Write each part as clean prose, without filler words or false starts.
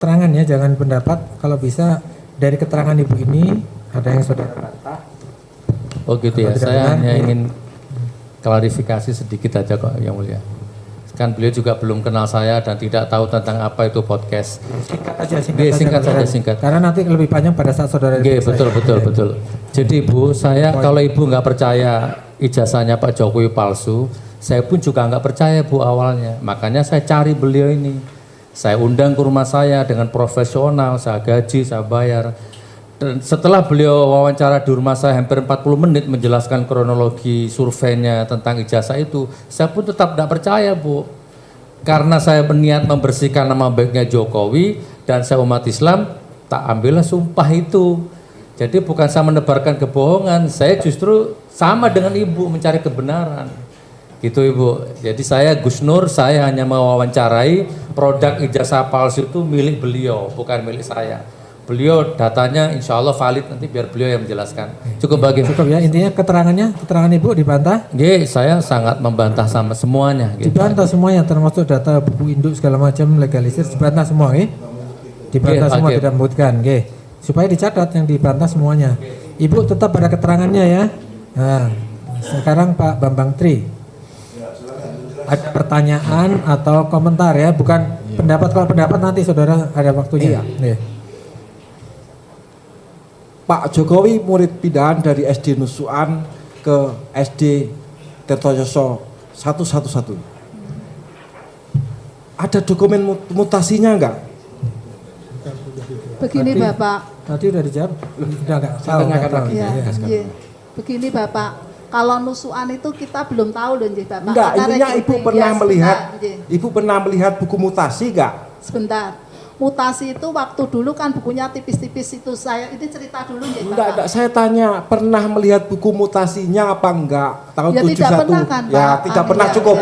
Keterangan ya, jangan pendapat. Kalau bisa dari keterangan ibu ini ada yang saudara bantah. Oh gitu ya, saya hanya ingin klarifikasi sedikit aja kok Yang Mulia. Kan beliau juga belum kenal saya dan tidak tahu tentang apa itu podcast. Singkat aja, Singkat. Karena nanti lebih panjang pada saat saudara. Betul. Jadi Bu, kalau ibu nggak percaya ijazahnya Pak Jokowi palsu, saya pun juga nggak percaya Bu awalnya. Makanya saya cari beliau ini. Saya undang ke rumah saya dengan profesional, saya gaji, saya bayar. Dan setelah beliau wawancara di rumah saya hampir 40 menit menjelaskan kronologi surveinya tentang ijazah itu, saya pun tetap tidak percaya Bu. Karena saya berniat membersihkan nama baiknya Jokowi dan saya umat Islam, tak ambillah sumpah itu. Jadi bukan saya menebarkan kebohongan, saya justru sama dengan ibu mencari kebenaran. Gitu Ibu. Jadi saya Gus Nur, saya hanya mewawancarai produk ijazah palsu itu milik beliau, bukan milik saya. Beliau datanya insya Allah valid, nanti biar beliau yang menjelaskan. Cukup ya, intinya keterangan ibu dibantah? Saya sangat membantah sama semuanya. Dibantah semuanya, termasuk data buku induk segala macam legalisir, dibantah semua, dibantah semua, tidak membuktikan, supaya dicatat yang dibantah semuanya. Ibu tetap pada keterangannya ya. Nah, sekarang Pak Bambang Tri, ada pertanyaan atau komentar ya, bukan pendapat. Kalau pendapat nanti saudara ada waktunya. Pak Jokowi murid pindahan dari SD Nusuan ke SD Tirtoyoso 111. Ada dokumen mutasinya enggak? Begini tadi, Bapak. Tadi udah dijawab. Sudah enggak? Begini Bapak, kalau Nusuan itu kita belum tahu loh Bapak. Enggak, intinya Ibu pernah Ibu pernah melihat buku mutasi enggak? Sebentar. Mutasi itu waktu dulu kan bukunya tipis-tipis itu, saya ini cerita dulu ya Bapak. Enggak, saya tanya pernah melihat buku mutasinya apa enggak tahun ya, 71? Tidak pernah kan, ya, Pak? tidak pernah, cukup.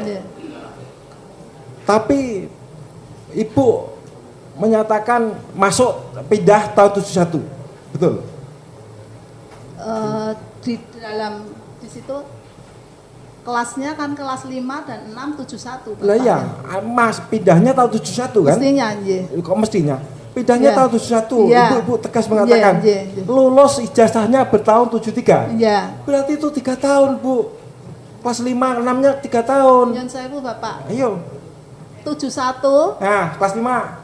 Ya. Tapi Ibu menyatakan masuk pindah tahun 71. Betul? Di situ kelasnya kan kelas 5 dan 6 71. Lah iya, Mas pindahnya tahun 71 kan? Mestinya, Kok mestinya? Pindahnya tahun 71. Ibu tegas mengatakan lulus ijazahnya bertahun 73. Iya. Berarti itu 3 tahun, Bu. Kelas 5, 6-nya 3 tahun. Yang saya Bu Bapak. Ayo. 71. Nah, kelas 5.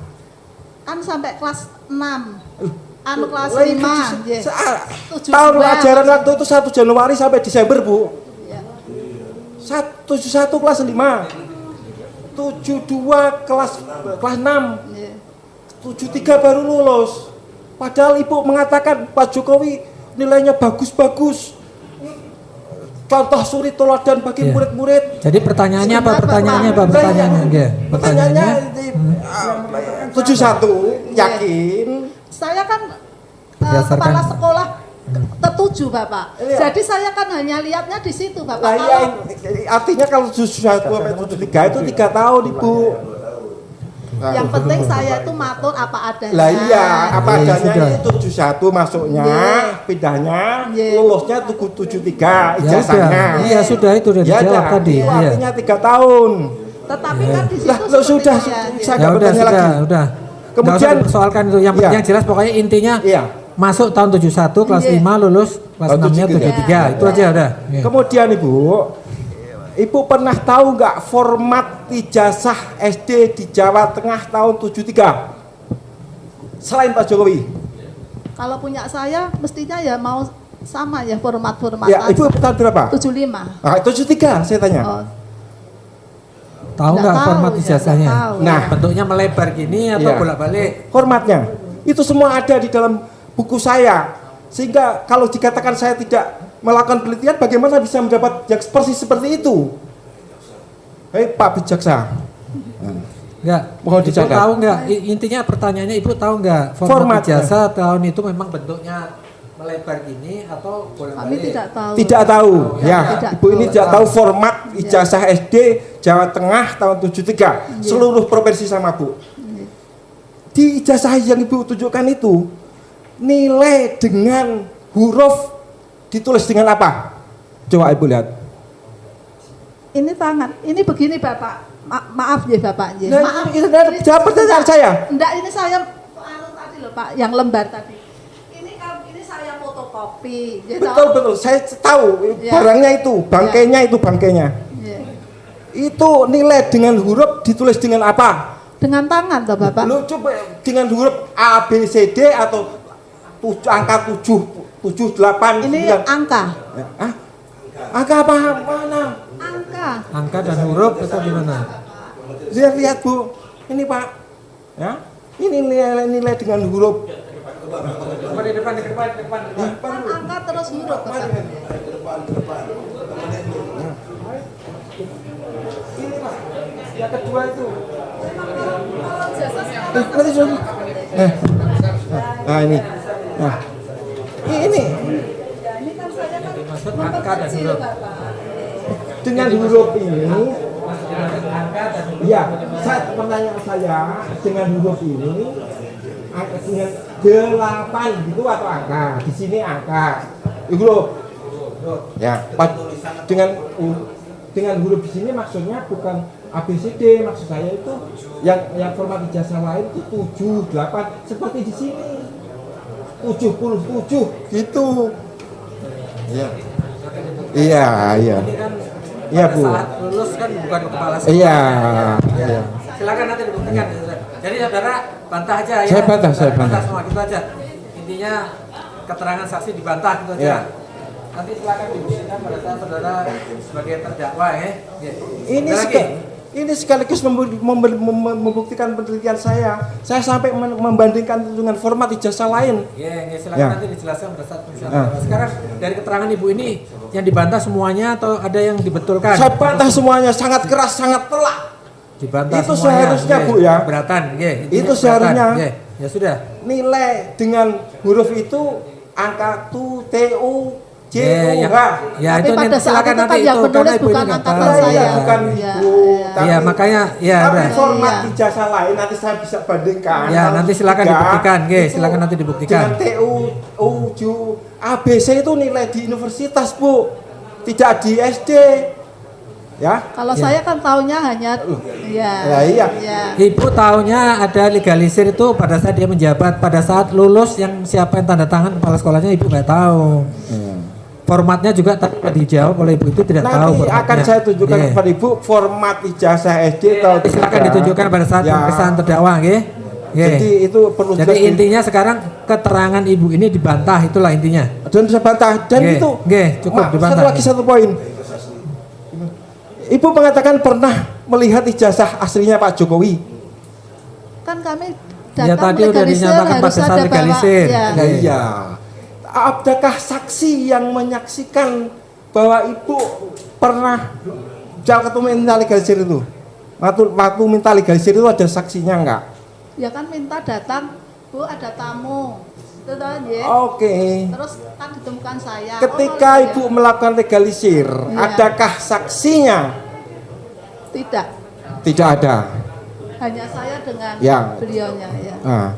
Kan sampai kelas 6. Kelas 5. Tahun ajaran waktu itu 1 Januari sampai Desember, Bu. 71 kelas 5, 72 kelas 6, 73 baru lulus. Padahal Ibu mengatakan Pak Jokowi nilainya bagus-bagus, contoh suri teladan bagi murid-murid. Jadi pertanyaannya apa? Pertanyaannya 71 yakin? Saya kan kepala sekolah tertuju Bapak. Jadi saya kan hanya lihatnya di situ Bapak. Artinya kalau 71 sampai 73 itu 3 tahun Ibu. Yang penting saya itu matur apa adanya. Lah iya, apa adanya itu 71 masuknya, pindahnya, lulusnya 73 ijazahnya. Iya sudah, itu udah dijawab tadi. Artinya 3 tahun. Tetapi kan di situ sudah, saya nggak bertanya lagi. Udah. Kemudian persoalkan itu, yang jelas pokoknya intinya masuk tahun 71 kelas 5 lulus kelas 6-nya 73. Itu aja udah. Kemudian Ibu pernah tahu nggak format ijazah SD di Jawa Tengah tahun 73? Selain Pak Jokowi. Kalau punya saya mestinya ya mau sama ya format-format. Ya, Ibu tahun berapa? 75. 73 saya tanya. Tahu nggak format ijazahnya? Nah, bentuknya melebar gini atau bolak-balik? Formatnya itu semua ada di dalam buku saya, sehingga kalau dikatakan saya tidak melakukan penelitian, bagaimana bisa mendapat yang persis seperti itu? Hei Pak Bijaksa, enggak, mohon dicatat. Tahu nggak? Intinya pertanyaannya Ibu tahu nggak format ijazah tahun itu memang bentuknya melebar gini atau bolak-balik? Kami tidak tahu. Tidak tahu, Ibu ini tidak tahu format ijazah SD Jawa Tengah tahun 73 seluruh provinsi sama Bu. Di ijazah yang Ibu tunjukkan itu nilai dengan huruf ditulis dengan apa? Coba Ibu lihat. Ini tangan, ini begini Bapak. Maaf ya Bapak ya. Nah, Maaf. ini jawab pertanyaan saya. Enggak, ini saya tadi loh Pak, yang lembar tadi. Ini saya fotokopi. Gitu. Betul, saya tahu Ya. barangnya itu, bangkainya. Ya. Itu nilai dengan huruf ditulis dengan apa? Dengan tangan toh Bapak. Lu coba dengan huruf A, B, C, D atau angka 7, 8, Ini 9. angka. Hah? Angka apa? Mana? Angka dan huruf itu di mana? Lihat Bu, ini Pak. Ya, ini nilai dengan huruf. Di depan. Kan angka terus huruf Bapak. Ini Pak, yang kedua itu. Nanti Nah ini. Nah, ini ini kan saya kan Maksud angka dan huruf. dengan huruf ini. Ya, pertanyaan saya dengan huruf ini, angka dengan 8 gitu atau angka? Di sini angka, huruf. Ya, dengan huruf di sini maksudnya bukan ABCD, maksud saya itu yang format ijazah lain itu 7, 8 seperti di sini. 77 gitu. Iya. Iya. Iya Bu. Saat lulus kan bukan kepala sekolah. Iya. Silakan nanti dibuktikan. Jadi saudara bantah aja ya. Saya bantah. Semua gitu aja. Intinya keterangan saksi dibantah gitu aja. Iya. Nanti silakan dibuktikan pada saat saudara sebagai terdakwa ya. Ini sekaligus membuktikan penelitian saya. Saya sampai membandingkan dengan format ijazah lain. Silakan nanti dijelaskan pada saat pemeriksaan. Sekarang dari keterangan Ibu ini yang dibantah semuanya atau ada yang dibetulkan? Saya bantah semuanya, sangat keras, sangat telak. Dibantah itu semuanya. Seharusnya Bu ya. Keberatan, itu seharusnya. Ya sudah. Nilai dengan huruf itu angka TU J U H. Ya tapi itu pada saat silakan itu nanti kan yang itu penulis karena Ibu bukan ini nggak angkatan tahu. saya. Bukan Ya, Ibu. Iya makanya ya Tapi udah. format Iya. ijazah lain nanti saya bisa bandingkan. Ya nanti silakan Tiga, dibuktikan, itu silakan nanti dibuktikan. Dengan TU, UJ, ABC itu nilai di universitas Bu, tidak di SD. Ya. Kalau saya kan taunya hanya Ya, iya. Ibu taunya ada legalisir itu pada saat dia menjabat, pada saat lulus yang siapa yang tanda tangan kepala sekolahnya Ibu nggak tahu. Formatnya juga tadi dijawab oleh Ibu itu tidak tahu. Nanti akan saya tunjukkan kepada Ibu format ijazah SD atau silakan ditunjukkan pada saat pemeriksaan terdakwa, nggih. Jadi itu perlu. Jadi intinya sekarang keterangan Ibu ini dibantah, itulah intinya. Dan bisa bantah dan itu. Cukup dibantah. Satu poin. Ibu mengatakan pernah melihat ijazah aslinya Pak Jokowi. kan kami Ya datang tadi udah legalisir, dinyatakan harus pada saat ada legalisir. bawa- ya. Nah, iya. Adakah saksi yang menyaksikan bahwa Ibu pernah waktu minta legalisir itu? Waktu minta legalisir itu ada saksinya enggak? Ya kan minta datang, Bu ada tamu. Itu kan ya. Oke. Terus kan ditemukan saya. Ketika Oh, Ibu melakukan legalisir, Iya. adakah saksinya? tidak, Tidak ada. hanya saya dengan Ya. beliaunya ya. Nah,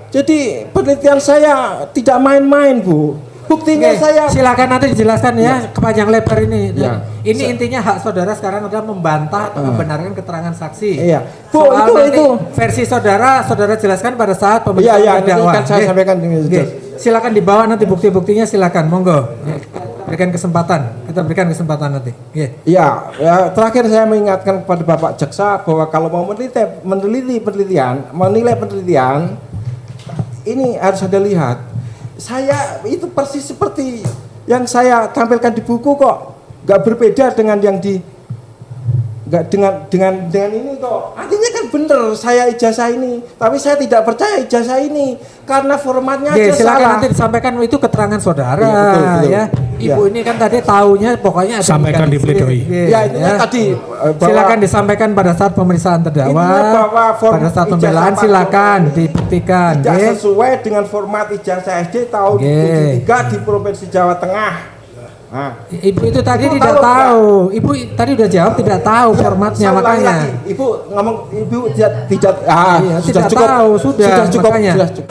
jadi penelitian saya tidak main-main Bu. Buktinya Oke, saya. silakan nanti dijelaskan ya kepanjang lebar ini. Ya. Ini intinya hak saudara sekarang adalah membantah atau membenarkan keterangan saksi. Iya. Bu, Soal nanti itu. versi saudara jelaskan pada saat Iya, pemeriksaan iya, ini terdakwa. kan saya Oke. sampaikan ini. Oke. Silakan dibawa nanti bukti-buktinya, silakan monggo. Ya, berikan kesempatan. Kita berikan kesempatan nanti. Oke. Ya, terakhir saya mengingatkan kepada Bapak Jaksa bahwa kalau mau menilai penelitian, ini harus Anda lihat. Saya itu persis seperti yang saya tampilkan di buku kok, nggak berbeda dengan yang di, nggak dengan ini kok. Artinya kan bener saya ijazah ini, tapi saya tidak percaya ijazah ini karena formatnya Oke, aja silakan salah. nanti disampaikan itu keterangan saudara. Iya, betul. Ya. Ibu Iya. ini kan tadi taunya pokoknya ada Sampaikan di legalisir. pledoi. Oke, Ya itu kan tadi bahwa silakan disampaikan pada saat pemeriksaan terdakwa. Intinya bahwa form Pada saat pembelaan ijazah Pak silakan Jokowi dibuktikan. tidak Oke. sesuai dengan format ijazah SD tahun Oke. 73 di Provinsi Jawa Tengah. Nah, Ibu itu tadi Ibu tidak tahu tahu. Ibu tadi udah jawab tidak tahu formatnya saya ulangi makanya. lagi. Ibu ngomong ibu tidak Iya, sudah tidak cukup. tahu, sudah, cukup. makanya. Sudah cukup.